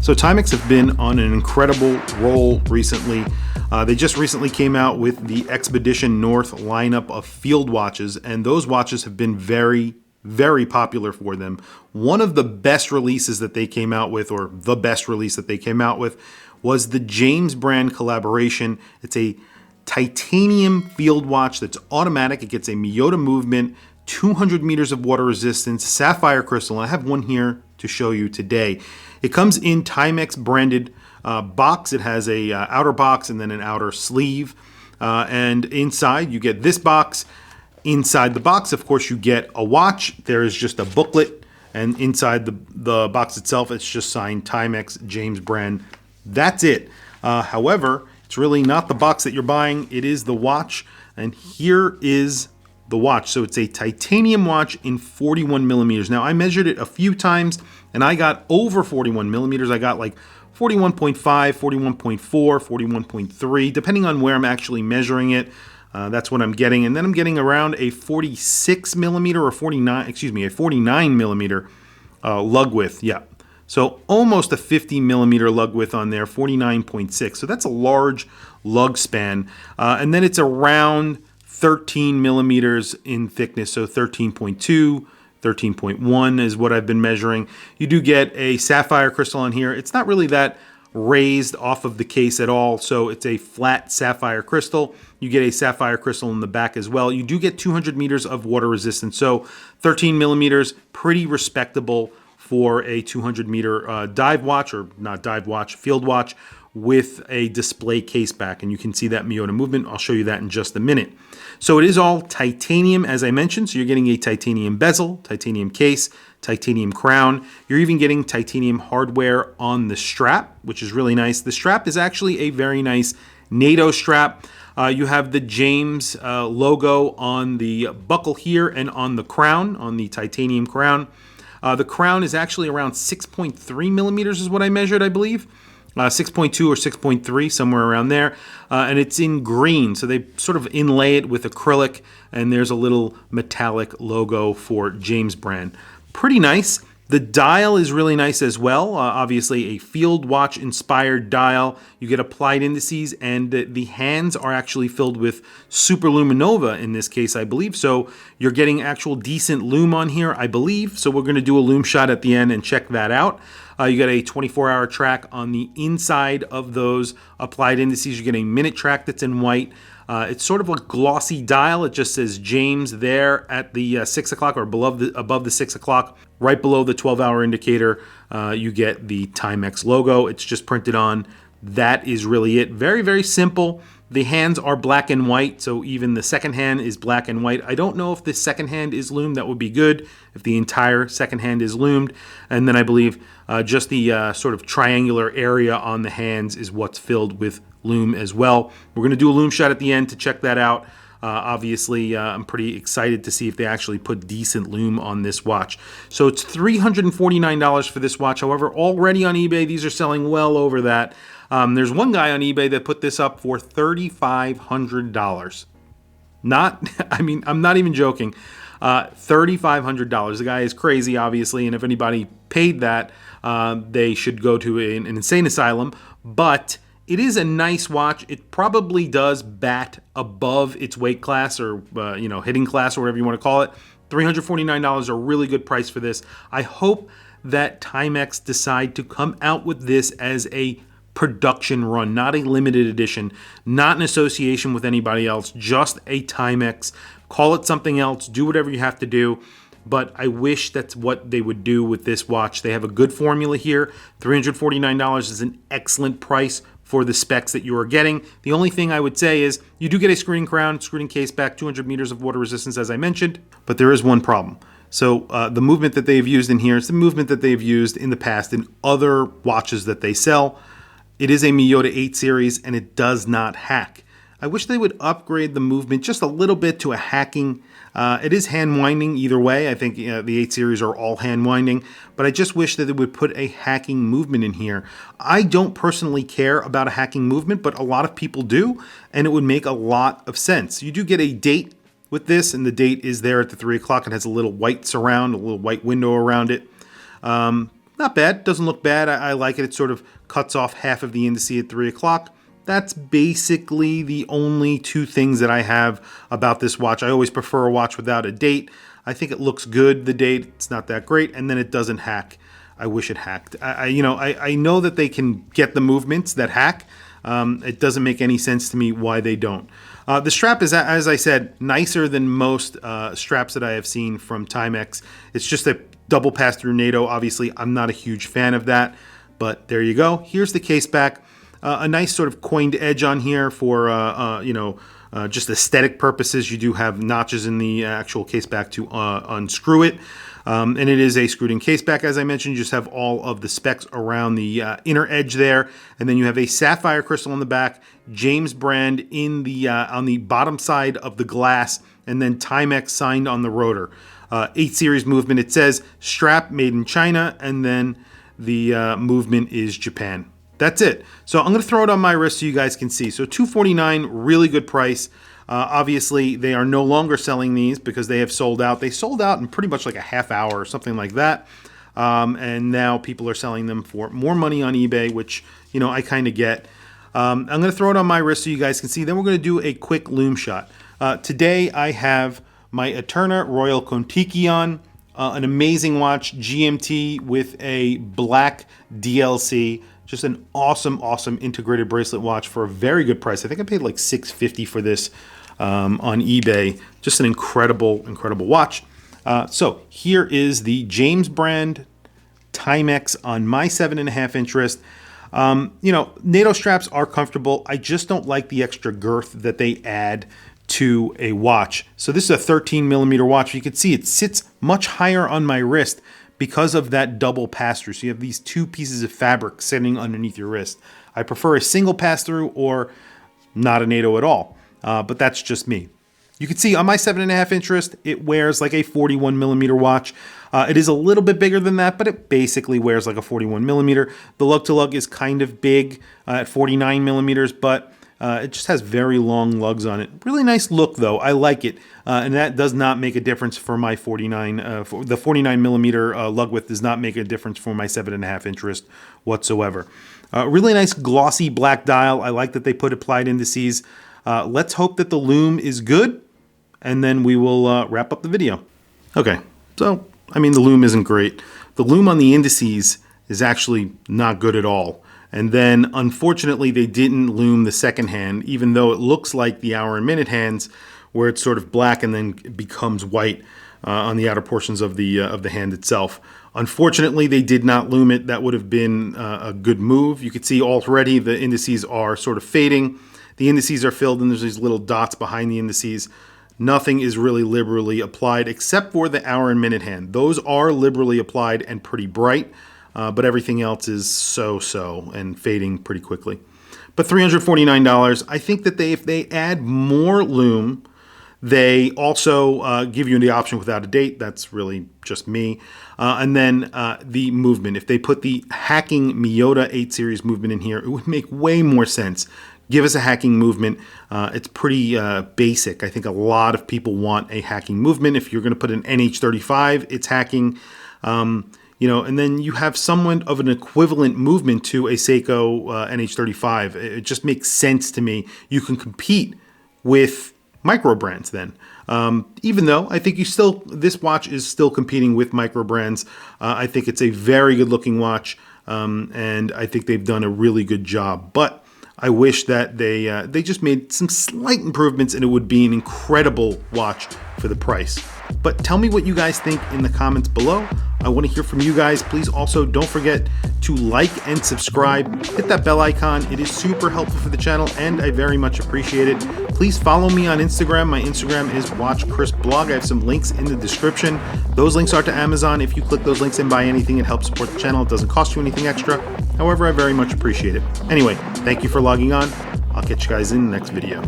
So Timex have been on an incredible roll recently. They just recently came out with the Expedition North lineup of field watches, and those watches have been very, very popular for them. One of the best releases that they came out with, or the best release that they came out with, was the James brand collaboration. It's a titanium field watch that's automatic. It gets a Miyota movement, 200 meters of water resistance, sapphire crystal, and I have one here to show you today. It comes in Timex branded box. It has a outer box and then an outer sleeve. And inside you get this box. Inside the box, of course, you get a watch. There is just a booklet. And inside the box itself, it's just signed Timex James brand. That's it. However, it's really not the box that you're buying. It is the watch. And here is the watch. So it's a titanium watch in 41 millimeters. Now, I measured it a few times and I got over 41 millimeters. I got like 41.5, 41.4, 41.3, depending on where I'm actually measuring it. That's what I'm getting. And then I'm getting around a 46 millimeter or 49 millimeter lug width. Yeah. So almost a 50 millimeter lug width on there, 49.6. So that's a large lug span. And then it's around 13 millimeters in thickness. So 13.2, 13.1 is what I've been measuring. You do get a sapphire crystal on here. It's not really that raised off of the case at all. So it's a flat sapphire crystal. You get a sapphire crystal in the back as well. You do get 200 meters of water resistance. So 13 millimeters, pretty respectable for a 200 meter dive watch, or not dive watch, field watch with a display case back. And you can see that Miyota movement. I'll show you that in just a minute. So it is all titanium, as I mentioned. So you're getting a titanium bezel, titanium case, titanium crown. You're even getting titanium hardware on the strap, which is really nice. The strap is actually a very nice NATO strap. You have the James logo on the buckle here and on the crown, on the titanium crown. The crown is actually around 6.3 millimeters is what I measured, I believe. 6.2 or 6.3, somewhere around there. And it's in green, so they sort of inlay it with acrylic, and there's a little metallic logo for James brand. Pretty nice. The dial is really nice as well. Obviously a field watch inspired dial. You get applied indices, and the hands are actually filled with superluminova in this case, I believe. So you're getting actual decent lume on here, I believe. So we're going to do a lume shot at the end and check that out. You get a 24-hour track on the inside of those applied indices. You get a minute track that's in white. It's sort of a glossy dial. It just says James there at the 6 o'clock or above the 6 o'clock. Right below the 12-hour indicator, you get the Timex logo. It's just printed on. That is really it. Very, very simple. The hands are black and white, so even the second hand is black and white. I don't know if the second hand is loomed. That would be good if the entire second hand is loomed. And then I believe just the sort of triangular area on the hands is what's filled with lume as well. We're going to do a lume shot at the end to check that out. Obviously, I'm pretty excited to see if they actually put decent lume on this watch. So it's $349 for this watch. However, already on eBay, these are selling well over that. There's one guy on eBay that put this up for $3,500. I'm not even joking. $3,500. The guy is crazy, obviously, and if anybody paid that, they should go to an insane asylum. But it is a nice watch. It probably does bat above its weight class, or hitting class, or whatever you want to call it. $349, a really good price for this. I hope that Timex decide to come out with this as a production run, not a limited edition, not in association with anybody else, just a Timex. Call it something else, do whatever you have to do. But I wish that's what they would do with this watch. They have a good formula here. $349 is an excellent price for the specs that you are getting. The only thing I would say is you do get a screening crown, screening case back, 200 meters of water resistance, as I mentioned. But there is one problem. So the movement that they've used in here is the movement that they've used in the past in other watches that they sell. It is a Miyota 8 series, and it does not hack. I wish they would upgrade the movement just a little bit to a hacking. It is hand winding either way. I think the 8 series are all hand winding, but I just wish that they would put a hacking movement in here. I don't personally care about a hacking movement, but a lot of people do, and it would make a lot of sense. You do get a date with this, and the date is there at the 3 o'clock. It has a little white surround, a little white window around it. not bad. Doesn't look bad. I like it. It sort of cuts off half of the indice at 3 o'clock. That's basically the only two things that I have about this watch. I always prefer a watch without a date. I think it looks good, the date. It's not that great. And then it doesn't hack. I wish it hacked. I know that they can get the movements that hack. It doesn't make any sense to me why they don't. The strap is, as I said, nicer than most straps that I have seen from Timex. It's just a double pass-through NATO. Obviously, I'm not a huge fan of that, but there you go. Here's the case back. A nice sort of coined edge on here for, just aesthetic purposes. You do have notches in the actual case back to unscrew it. And it is a screwed in case back, as I mentioned. You just have all of the specs around the inner edge there. And then you have a sapphire crystal on the back, James brand in the on the bottom side of the glass, and then Timex signed on the rotor. 8 series movement. It says strap made in China, and then the movement is Japan. That's it. So I'm going to throw it on my wrist so you guys can see. So $249, really good price. Obviously, they are no longer selling these because they have sold out. They sold out in pretty much like a half hour or something like that. And now people are selling them for more money on eBay, which, I kind of get. I'm going to throw it on my wrist so you guys can see. Then we're going to do a quick lume shot. Today, I have my Eterna Royal Kontiki on. An amazing watch, GMT with a black DLC. Just an awesome, awesome integrated bracelet watch for a very good price. I think I paid like $650 for this on eBay. Just an incredible, incredible watch. So here is the James brand Timex on my 7.5 inch wrist. NATO straps are comfortable. I just don't like the extra girth that they add to a watch. So this is a 13 millimeter watch. You can see it sits much higher on my wrist because of that double pass-through. So you have these two pieces of fabric sitting underneath your wrist. I prefer a single pass-through or not a NATO at all, but that's just me. You can see on my 7.5 inch wrist, it wears like a 41 millimeter watch. It is a little bit bigger than that, but it basically wears like a 41 millimeter. The lug-to-lug is kind of big at 49 millimeters, but it just has very long lugs on it. Really nice look, though. I like it, and that does not make a difference for my 49. For the 49 millimeter lug width does not make a difference for my 7.5 inch wrist whatsoever. Really nice glossy black dial. I like that they put applied indices. Let's hope that the lume is good, and then we will wrap up the video. Okay, so the lume isn't great. The lume on the indices is actually not good at all. And then, unfortunately, they didn't lume the second hand, even though it looks like the hour and minute hands, where it's sort of black and then it becomes white on the outer portions of the hand itself. Unfortunately, they did not lume it. That would have been a good move. You can see already the indices are sort of fading. The indices are filled, and there's these little dots behind the indices. Nothing is really liberally applied except for the hour and minute hand. Those are liberally applied and pretty bright. But everything else is so-so and fading pretty quickly. But $349, I think that if they add more lume, they also give you the option without a date. That's really just me. And then the movement. If they put the hacking Miyota 8 series movement in here, it would make way more sense. Give us a hacking movement. It's pretty basic. I think a lot of people want a hacking movement. If you're going to put an NH35, it's hacking. And then you have somewhat of an equivalent movement to a Seiko NH35. It just makes sense to me. You can compete with micro brands then. Even though I think this watch is still competing with micro brands. I think it's a very good looking watch, and I think they've done a really good job. But I wish that they just made some slight improvements, and it would be an incredible watch for the price. But tell me what you guys think in the comments below. I want to hear from you guys. Please also don't forget to like and subscribe. Hit that bell icon. It is super helpful for the channel, and I very much appreciate it. Please follow me on Instagram. My Instagram is WatchChrisBlog. I have some links in the description. Those links are to Amazon. If you click those links and buy anything, it helps support the channel. It doesn't cost you anything extra. However, I very much appreciate it. Anyway, thank you for logging on. I'll catch you guys in the next video.